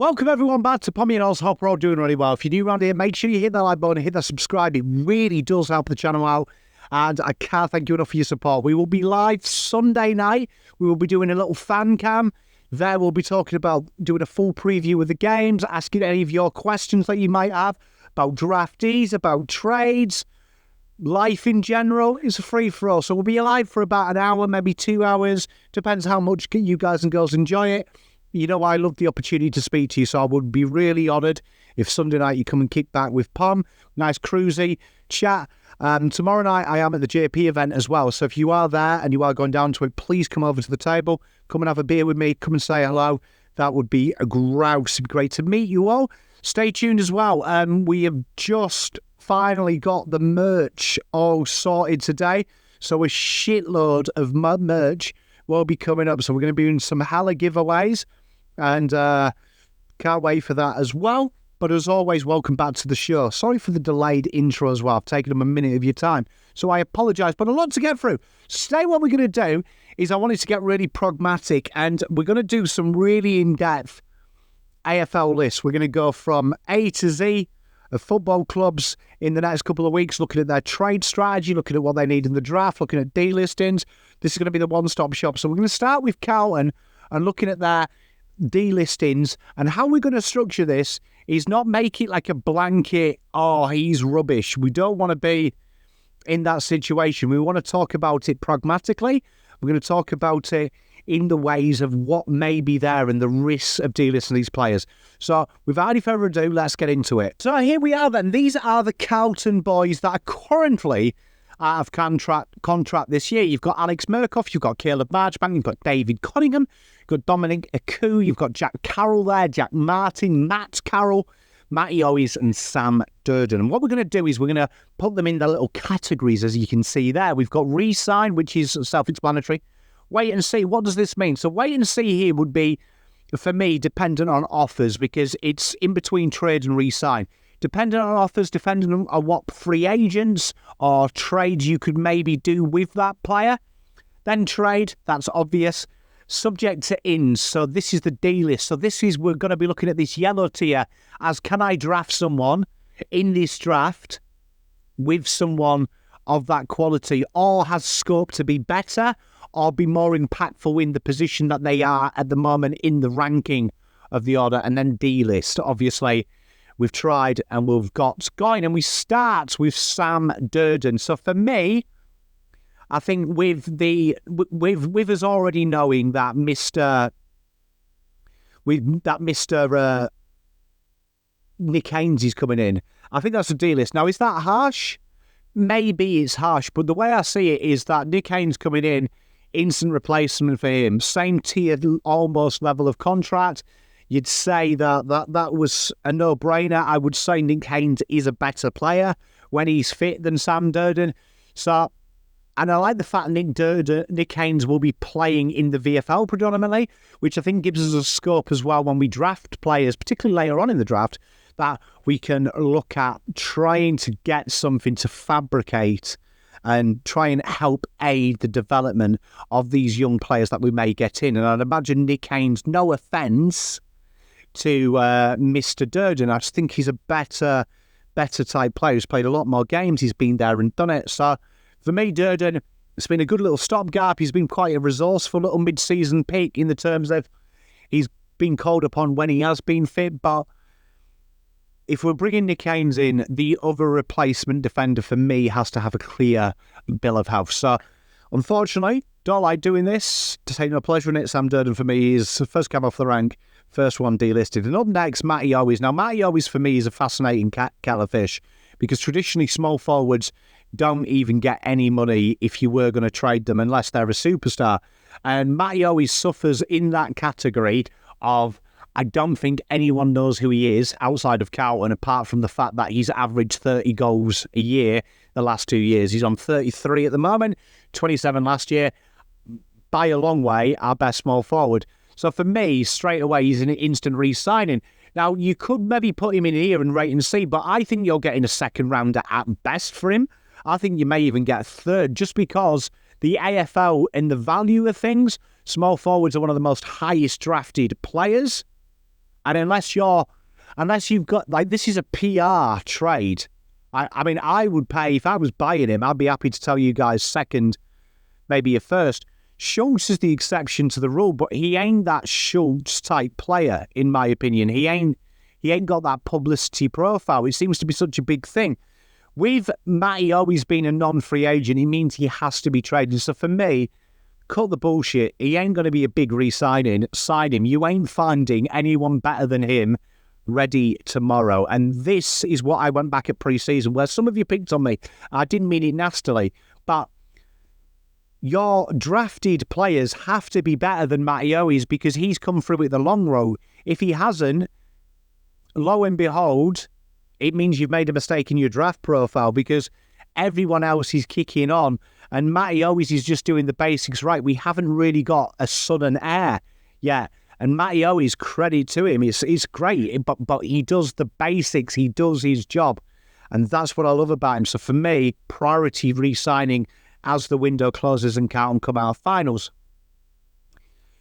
Welcome everyone back to Pommy and Oz. Hope we're all doing really well. If you're new around here, make sure you hit that like button, hit that subscribe. It really does help the channel out. And I can't thank you enough for your support. We will be live Sunday night. We will be doing a little fan cam. There we'll be talking about doing a full preview of the games, asking any of your questions that you might have about draftees, about trades, life in general. It's a free-for-all. So we'll be live for about an hour, maybe 2 hours. Depends how much you guys and girls enjoy it. You know, I love the opportunity to speak to you, so I would be really honoured if Sunday night you come and kick back with Pom. Nice cruisy chat. Tomorrow night I am at the JP event as well, so if you are there and you are going down to it, please come over to the table, come and have a beer with me, come and say hello. That would be a grouse. It'd be great to meet you all. Stay tuned as well. We have just finally got the merch all sorted today, so a shitload of merch will be coming up, so we're going to be doing some hella giveaways. And can't wait for that as well. But as always, welcome back to the show. Sorry for the delayed intro as well. I've taken them a minute of your time. So I apologise, but a lot to get through. So today what we're going to do is I wanted to get really pragmatic, and we're going to do some really in-depth AFL lists. We're going to go from A to Z of football clubs in the next couple of weeks, looking at their trade strategy, looking at what they need in the draft, looking at delistings. This is going to be the one-stop shop. So we're going to start with Carlton and looking at their delistings, and how we're going to structure this is not make it like a blanket, oh, he's rubbish. We don't want to be in that situation. We want to talk about it pragmatically. We're going to talk about it in the ways of what may be there and the risks of delisting these players. So without any further ado, let's get into it. So here we are then. These are the Carlton boys that are currently out of contract this year. You've got Alex Murkoff, you've got Caleb Marchbank, you've got David Cunningham, you've got Dominic Aku, you've got Jack Carroll there, Jack Martin, Matt Carroll, Matty Owens and Sam Durden. And what we're going to do is we're going to put them in their little categories, as you can see there. We've got re-sign, which is self-explanatory. Wait and see. What does this mean? So wait and see here would be, for me, dependent on offers, because it's in between trade and re-sign. Depending on offers, depending on what free agents or trades you could maybe do with that player. Then trade, that's obvious. Subject to ins, so this is the D list. So this is, we're going to be looking at this yellow tier as, can I draft someone in this draft with someone of that quality, or has scope to be better or be more impactful in the position that they are at the moment in the ranking of the order. And then D list, obviously. We've tried and we've got going, and we start with Sam Durden. So for me, I think with us already knowing that Mr. Nick Haynes is coming in, I think that's a D list. Now, is that harsh? Maybe it's harsh, but the way I see it is that Nick Haynes coming in, instant replacement for him, same tier, almost level of contract. You'd say that was a no-brainer. I would say Nick Haynes is a better player when he's fit than Sam Durden. So, and I like the fact Nick Haynes will be playing in the VFL predominantly, which I think gives us a scope as well when we draft players, particularly later on in the draft, that we can look at trying to get something to fabricate and try and help aid the development of these young players that we may get in. And I'd imagine Nick Haynes, no offence to Mr. Durden, I just think he's a better type player. He's played a lot more games. He's been there and done it. So for me, Durden, it's been a good little stopgap. He's been quite a resourceful little mid-season pick in the terms of he's been called upon when he has been fit. But if we're bringing Nick Haynes in, the other replacement defender for me has to have a clear bill of health. So unfortunately, don't like doing this. To take no pleasure in it, Sam Durden for me is first came off the rank. First one delisted. And up next, Matty Owens. Now, Matty Owens for me is a fascinating kettle of fish, because traditionally small forwards don't even get any money if you were going to trade them unless they're a superstar. And Matty Owens suffers in that category of, I don't think anyone knows who he is outside of Carlton, apart from the fact that he's averaged 30 goals a year the last 2 years. He's on 33 at the moment, 27 last year. By a long way, our best small forward. So for me, straight away, he's an instant re-signing. Now, you could maybe put him in here and wait and see, but I think you're getting a second rounder at best for him. I think you may even get a third, just because the AFL and the value of things, small forwards are one of the most highest drafted players And unless you've got, like, this is a PR trade. I mean, I would pay, if I was buying him, I'd be happy to tell you guys second, maybe a first. Schultz is the exception to the rule, but he ain't that Schultz type player, in my opinion. He ain't got that publicity profile. It seems to be such a big thing. With Matty always being a non-free agent, it means he has to be traded. So for me, cut the bullshit. He ain't going to be a big re-signing. Sign him. You ain't finding anyone better than him ready tomorrow. And this is what I went back at pre-season, where some of you picked on me. I didn't mean it nastily, but your drafted players have to be better than Matty O's because he's come through with the long road. If he hasn't, lo and behold, it means you've made a mistake in your draft profile because everyone else is kicking on and Matty O's is just doing the basics right. We haven't really got a son and heir yet. And Matty O's, credit to him, it's great, but he does the basics. He does his job. And that's what I love about him. So for me, priority re-signing as the window closes and Carlton come out of finals.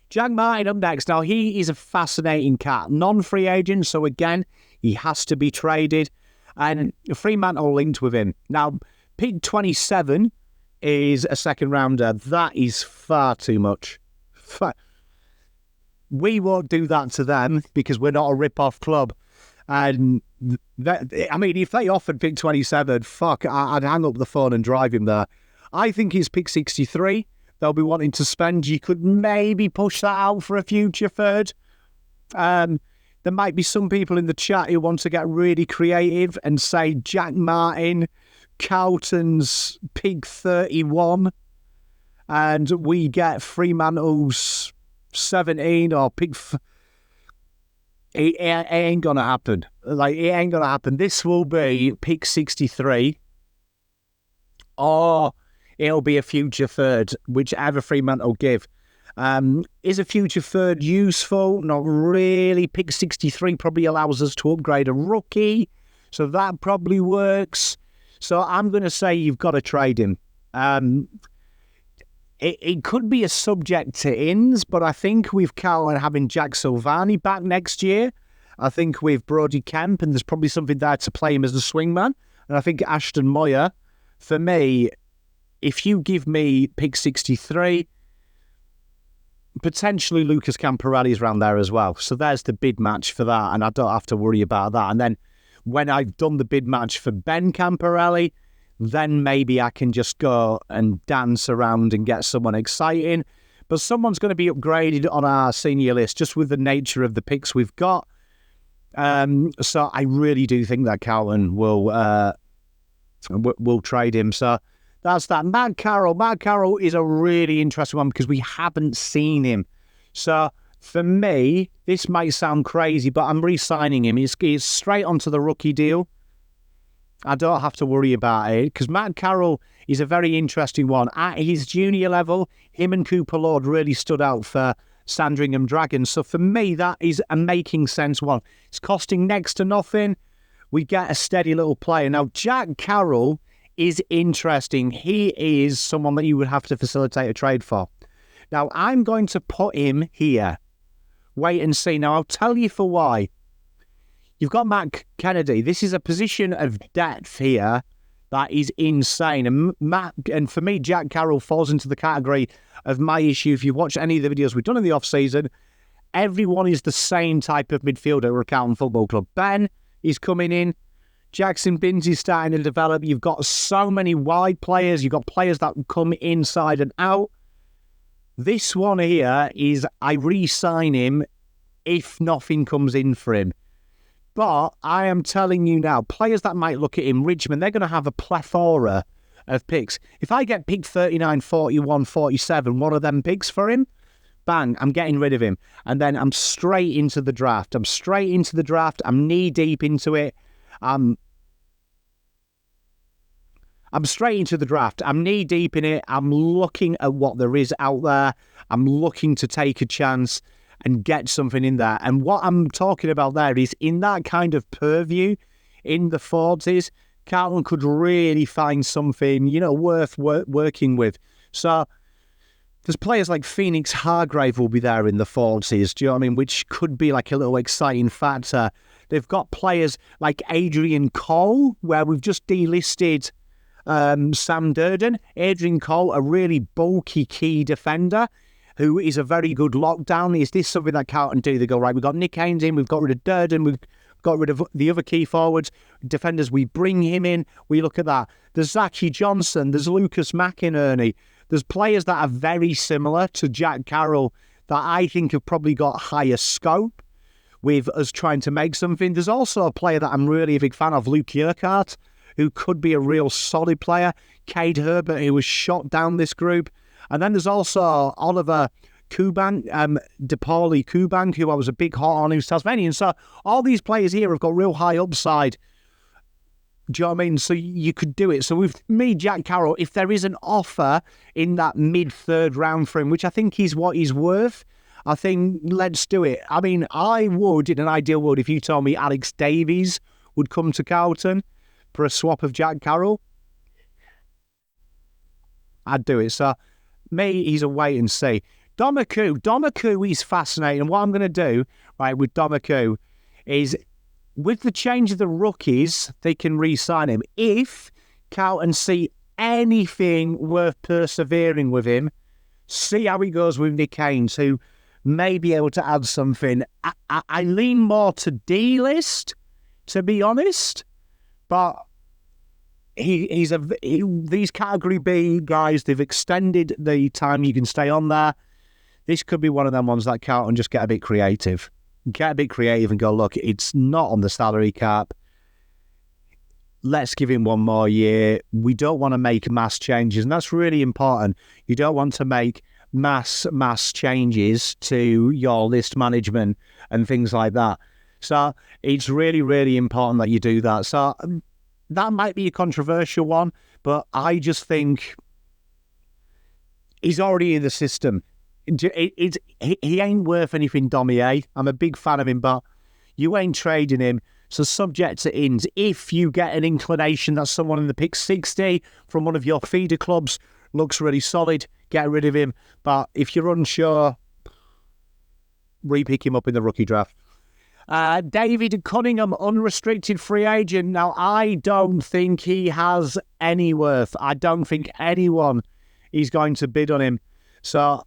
Jack Martin up next. Now, he is a fascinating cat. Non-free agent, so again, he has to be traded. And Fremantle linked with him. Now, pick 27 is a second rounder. That is far too much. We won't do that to them because we're not a rip-off club. And I mean, if they offered pick 27, fuck, I'd hang up the phone and drive him there. I think he's pick 63. They'll be wanting to spend. You could maybe push that out for a future third. There might be some people in the chat who want to get really creative and say Jack Martin, Carlton's pick 31, and we get Fremantle's 17 or pick... It ain't going to happen. Like, it ain't going to happen. This will be pick 63 or it'll be a future third, whichever Fremantle give. Is a future third useful? Not really. Pick 63 probably allows us to upgrade a rookie, so that probably works. So I'm going to say you've got to trade him. It could be a subject to ins, but I think with Carlton having Jack Silvani back next year, I think with Brodie Kemp, and there's probably something there to play him as a swingman, and I think Ashton Moyer, for me, if you give me pick 63, potentially Lucas Camporelli's around there as well. So there's the bid match for that, and I don't have to worry about that. And then when I've done the bid match for Ben Camporelli, then maybe I can just go and dance around and get someone exciting. But someone's going to be upgraded on our senior list just with the nature of the picks we've got. So I really do think that Carlton will trade him. So that's that. Matt Carroll is a really interesting one because we haven't seen him. So for me, this might sound crazy, but I'm re-signing him. He's straight onto the rookie deal. I don't have to worry about it because Matt Carroll is a very interesting one. At his junior level, him and Cooper Lord really stood out for Sandringham Dragons. So for me, that is a making sense one. It's costing next to nothing. We get a steady little player. Now, Jack Carroll is interesting. He is someone that you would have to facilitate a trade for. Now, I'm going to put him here. Wait and see. Now, I'll tell you for why. You've got Matt Kennedy. This is a position of depth here that is insane. And for me, Jack Carroll falls into the category of my issue. If you've watched any of the videos we've done in the off-season, everyone is the same type of midfielder at Carlton Football Club. Ben is coming in. Jackson Binns is starting to develop. You've got so many wide players. You've got players that come inside and out. This one here is I re-sign him if nothing comes in for him. But I am telling you now, players that might look at him, Richmond, they're going to have a plethora of picks. If I get pick 39, 41, 47, one of them picks for him, bang, I'm getting rid of him. And then I'm straight into the draft. I'm knee-deep into it. I'm straight into the draft. I'm knee-deep in it. I'm looking at what there is out there. I'm looking to take a chance and get something in there. And what I'm talking about there is in that kind of purview, in the 40s, Carlton could really find something, worth working with. So There's players like Phoenix Hargrave will be there in the 40s, do you know what I mean? Which could be like a little exciting factor. They've got players like Adrian Cole, where we've just delisted Sam Durden. Adrian Cole, a really bulky key defender who is a very good lockdown. Is this something that Carlton do? They go, right, we've got Nick Haynes in, we've got rid of Durden, we've got rid of the other key forwards, defenders, we bring him in, we look at that. There's Zachy Johnson, there's Lucas McInerney. There's players that are very similar to Jack Carroll that I think have probably got higher scope with us trying to make something. There's also a player that I'm really a big fan of, Luke Urquhart, who could be a real solid player. Cade Herbert, who was shot down this group. And then there's also Oliver Kuban, DePauli Kuban, who I was a big hot on, who's Tasmanian. So all these players here have got real high upside. Do you know what I mean? So you could do it. So with me, Jack Carroll, if there is an offer in that mid-third round for him, which I think is what he's worth, I think let's do it. I mean, I would, in an ideal world, if you told me Alex Davies would come to Carlton for a swap of Jack Carroll, I'd do it. So me, he's a wait and see. Domaku is fascinating. And what I'm going to do, right, with Domaku is, with the change of the rookies, they can re-sign him. If Carlton see anything worth persevering with him, see how he goes with Nick Haynes, who may be able to add something. I lean more to Delist, to be honest, but these Category B guys, they've extended the time you can stay on there. This could be one of them ones that Carlton just get a bit creative. Get a bit creative and go, look, it's not on the salary cap. Let's give him one more year. We don't want to make mass changes, and that's really important. You don't want to make mass changes to your list management and things like that. So it's really, really important that you do that. So that might be a controversial one, but I just think he's already in the system. He ain't worth anything, Domier. I'm a big fan of him, but you ain't trading him. So subject to ins. If you get an inclination that someone in the pick 60 from one of your feeder clubs looks really solid, get rid of him. But if you're unsure, re-pick him up in the rookie draft. David Cunningham, unrestricted free agent. Now, I don't think he has any worth. I don't think anyone is going to bid on him. So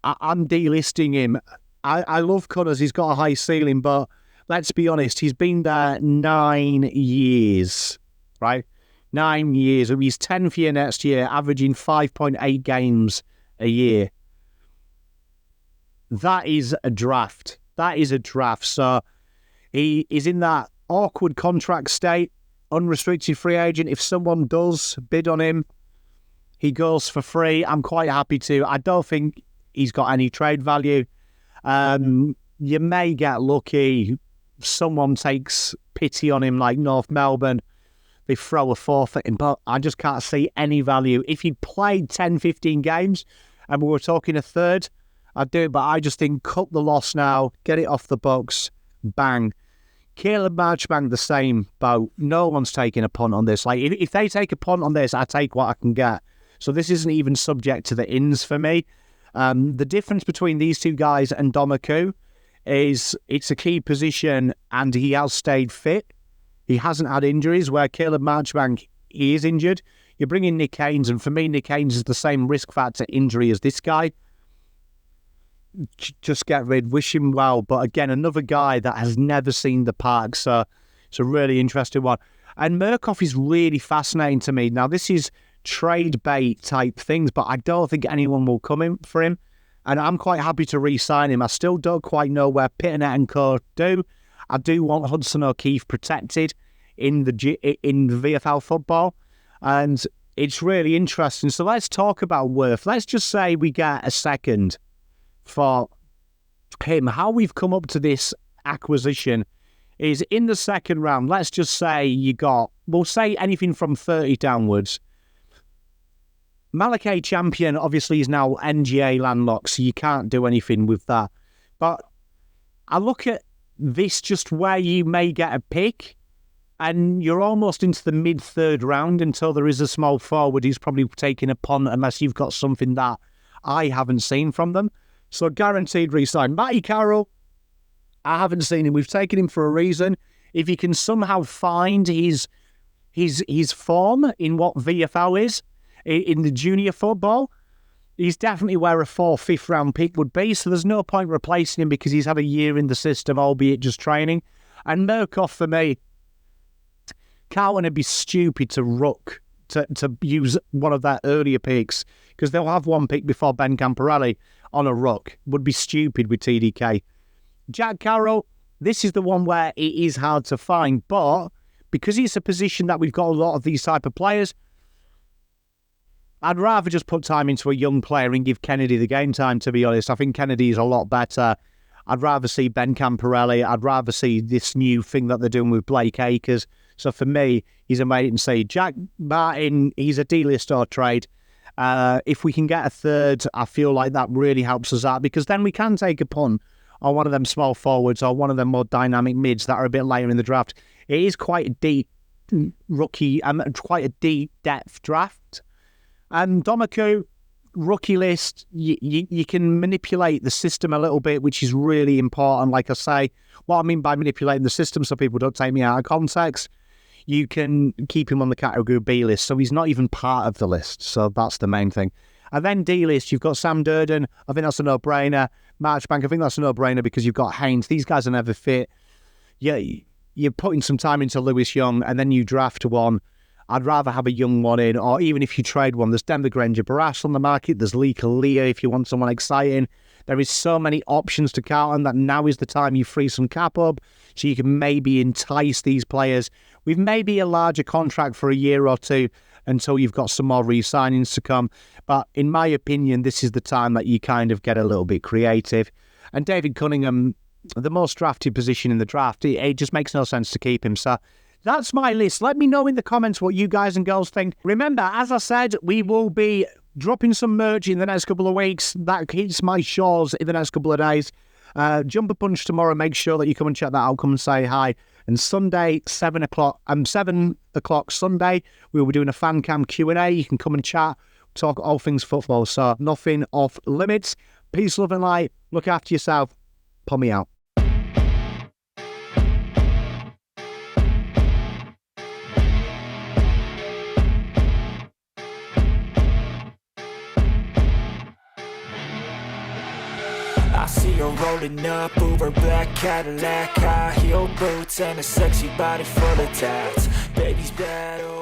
I'm delisting him. I love Cunners. He's got a high ceiling, but let's be honest, he's been there 9 years, right? 9 years. He's 10th year next year, averaging 5.8 games a year. That is a draft. That is a draft. So he is in that awkward contract state, unrestricted free agent. If someone does bid on him, he goes for free. I'm quite happy to. I don't think he's got any trade value. You may get lucky. Someone takes pity on him, like North Melbourne. They throw a forfeit in, but I just can't see any value. If he played 10, 15 games and we were talking a third, I'd do it, but I just think cut the loss now, get it off the books, bang. Caleb Marchbank, the same boat. No one's taking a punt on this. Like, if they take a punt on this, I take what I can get. So this isn't even subject to the ins for me. The difference between these two guys and Domaku is it's a key position and he has stayed fit. He hasn't had injuries, where Caleb Marchbank, he is injured. You bring in Nick Haynes, and for me, Nick Haynes is the same risk factor injury as this guy. Just get rid, wish him well. But again, another guy that has never seen the park, so it's a really interesting one. And Murkoff is really fascinating to me. Now, this is trade bait type things, but I don't think anyone will come in for him. And I'm quite happy to re-sign him. I still don't quite know where Pitternet and co do. I do want Hudson O'Keefe protected in VFL football. And it's really interesting. So let's talk about worth. Let's just say we get a second for him. How we've come up to this acquisition is in the second round. Let's just say you got, we'll say anything from 30 downwards. Malachi Champion obviously is now NGA landlocked, so you can't do anything with that. But I look at this just where you may get a pick, and you're almost into the mid-third round until there is a small forward who's probably taking a punt, unless you've got something that I haven't seen from them. So guaranteed re-sign. Matty Carroll, I haven't seen him. We've taken him for a reason. If he can somehow find his form in what VFL is, in the junior football, he's definitely where a 4th, 5th round pick would be. So there's no point replacing him because he's had a year in the system, albeit just training. And Murkoff, for me, Carlton would be stupid to ruck, to use one of their earlier picks, because they'll have one pick before Ben Camporelli on a ruck. Would be stupid with TDK. Jack Carroll, this is the one where it is hard to find, but because it's a position that we've got a lot of these type of players, I'd rather just put time into a young player and give Kennedy the game time, to be honest. I think Kennedy is a lot better. I'd rather see Ben Camporelli. I'd rather see this new thing that they're doing with Blake Acres. So for me, he's a wait and see. Jack Martin, he's a delist or trade. If we can get a third, I feel like that really helps us out, because then we can take a punt on one of them small forwards or one of them more dynamic mids that are a bit later in the draft. It is quite a deep rookie, quite a deep depth draft. Domaku, rookie list, you can manipulate the system a little bit, which is really important. Like I say, what I mean by manipulating the system, so people don't take me out of context, you can keep him on the category B list, so he's not even part of the list. So that's the main thing. And then D list, you've got Sam Durden. I think that's a no-brainer. Marchbank, I think that's a no-brainer because you've got Haynes. These guys are never fit. Yeah, you're putting some time into Lewis Young, and then you draft one. I'd rather have a young one in, or even if you trade one, there's Denver Granger Barras on the market, there's Lee Kalia if you want someone exciting. There is so many options to Carlton that now is the time you free some cap up, so you can maybe entice these players with maybe a larger contract for a year or two until you've got some more re-signings to come. But in my opinion, this is the time that you kind of get a little bit creative. And David Cunningham, the most drafted position in the draft, it just makes no sense to keep him. So that's my list. Let me know in the comments what you guys and girls think. Remember, as I said, we will be dropping some merch in the next couple of weeks. That hits my shores in the next couple of days. Jumper Punch tomorrow. Make sure that you come and check that out. Come and say hi. And Sunday, 7 o'clock Sunday, we will be doing a fan cam Q&A. You can come and chat, talk all things football. So nothing off limits. Peace, love and light. Look after yourself. Pull me out. I see her rolling up, Uber black Cadillac, high heel boots and a sexy body full of tats. Baby's bad.